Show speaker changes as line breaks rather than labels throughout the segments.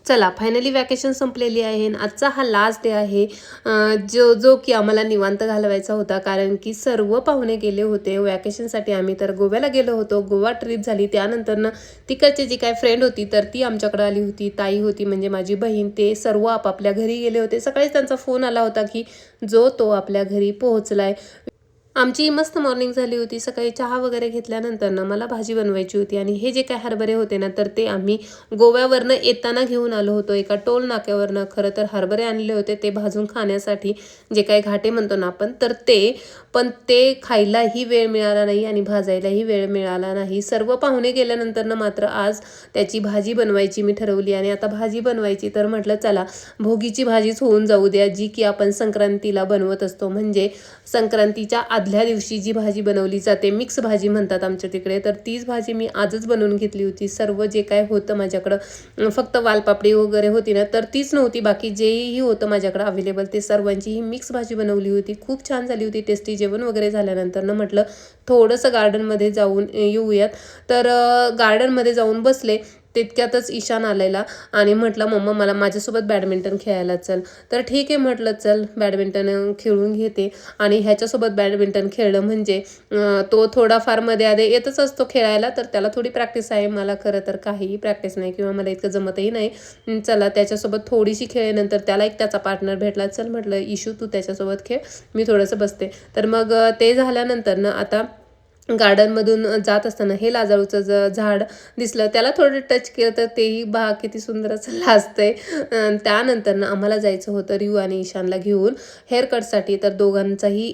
चला finally vacation संपलेली आहे आणि आजचा हा लास्ट डे आहे, जो जो की आम्हाला निवांत घालवायचा होता. कारण की सर्व पाहुणे गेले होते वॅकेशनसाठी. आम्ही तर गोव्याला गेलो होतो. गोवा ट्रिप झाली. त्यानंतरनं तिकडची जी काय फ्रेंड होती तर ती आमच्याकडे आली होती. ताई होती म्हणजे माझी बहीण. ते सर्व आपापल्या घरी गेले होते. सकाळीच त्यांचा फोन आला होता की जो तो आपल्या घरी पोहोचलाय. आमची मस्त मॉर्निंग झाली होती. सकाळी चहा वगैरे घेतल्यानंतर ना मला भाजी बनवायची होती आणि हे जे काय हरभरे होते ना तर ते आम्ही गोव्यावरनं येताना घेऊन आलो होतो एका टोल नाक्यावरनं. खरं तर हरभरे आणले होते ते भाजून खाण्यासाठी, जे काही घाटे म्हणतो ना आपण, तर ते पण ते खायलाही वेळ मिळाला नाही आणि भाजायलाही वेळ मिळाला नाही. सर्व पाहुणे गेल्यानंतर मात्र आज त्याची भाजी बनवायची मी ठरवली. आणि आता भाजी बनवायची तर म्हटलं चला भोगीची भाजीच होऊन जाऊ द्या, जी की आपण संक्रांतीला बनवत असतो. म्हणजे संक्रांतीच्या आदल्या दिवशी जी भाजी बनवली जाते, मिक्स भाजी म्हणतात आमच्या तिकडे, तर तीच भाजी मी आजच बनवून घेतली होती. सर्व जे काय होतं माझ्याकडं, फक्त वालपापडी वगैरे होती ना तर तीच नव्हती, बाकी जेही होतं माझ्याकडं अवेलेबल ते सर्वांची ही मिक्स भाजी बनवली होती. खूप छान झाली होती, टेस्टी. जेवण वगैरे झाल्यानंतर ना म्हटलं थोडंसं गार्डनमध्ये जाऊन येऊयात. तर गार्डनमध्ये जाऊन बसले. तितक्यातच ईशान आलेला आणि म्हटलं मम्मा मला माझ्यासोबत बॅडमिंटन खेळायला चल. तर ठीक आहे म्हटलं चल बॅडमिंटन खेळून घेते. आणि ह्याच्यासोबत बॅडमिंटन खेळलं म्हणजे तो थोडाफार मध्ये आधे येतच असतो खेळायला, तर त्याला थोडी प्रॅक्टिस आहे. मला खरं तर काहीही प्रॅक्टिस नाही किंवा मला इतकं जमतही नाही. चला त्याच्यासोबत थोडीशी खेळल्यानंतर त्याला एक त्याचा पार्टनर भेटला. चल म्हटलं इशू तू त्याच्यासोबत खेळ, मी थोडंसं बसते. तर मग ते झाल्यानंतर ना आता गार्डनमधून जात असताना हे लाजाळूचं झाड दिसलं. त्याला थोडं टच केलं तर तेही किती सुंदर असं लाजतंय. त्यानंतर ना आम्हाला जायचं होतं रिऊ आणि ईशानला घेऊन हेअरकटसाठी. तर दोघांचाही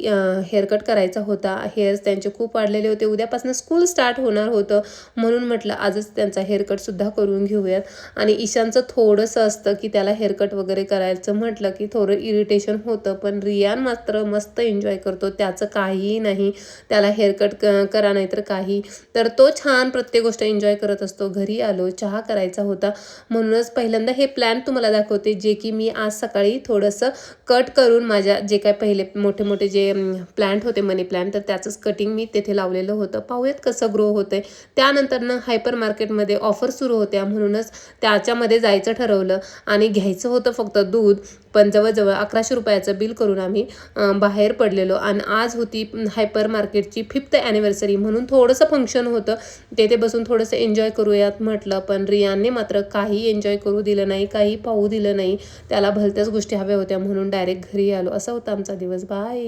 हेअरकट करायचा होता. हेअर्स त्यांचे खूप वाढलेले होते. उद्यापासून स्कूल स्टार्ट होणार होतं, म्हणून म्हटलं आजच त्यांचा हेअरकटसुद्धा करून घेऊयात. आणि ईशानचं थोडंसं असतं की त्याला हेअरकट वगैरे करायचं म्हटलं की थोडं इरिटेशन होतं, पण रियान मात्र मस्त एन्जॉय करतो. त्याचं काहीही नाही, त्याला हेअरकट करा नाही तर काही, तर तो छान प्रत्येक गोष्ट एन्जॉय करत असतो. घरी आलो, चहा करायचा होता, म्हणूनच पहिल्यांदा हे प्लॅन तुम्हाला दाखवते, जे की मी आज सकाळी थोडंसं कट करून माझ्या जे काय पहिले मोठे मोठे जे प्लांट होते मनी प्लांट, तर त्याचंच कटिंग मी तेथे लावलेलं होतं. पाहूयात कसं ग्रो होतंय. त्यानंतर हायपर मार्केटमध्ये ऑफर सुरू होत्या, म्हणूनच त्याच्यामध्ये जायचं ठरवलं आणि घ्यायचं होतं फक्त दूध. पण जवळजवळ 1100 रुपयाचं बिल करून आम्ही बाहेर पडलेलो. आणि आज होती हायपर मार्केटची 5th ॲनिव्हर्सरी, म्हणून थोडंसं फंक्शन होतं, तेथे बसून थोडंसं एन्जॉय करूयात म्हटलं. पण रियानने मात्र काही एन्जॉय करू दिलं नाही, काही पाहू दिलं नाही. त्याला भलत्याच गोष्टी हव्या होत्या, म्हणून डायरेक्ट घरी आलो. असा होता आमचा दिवस. बाय.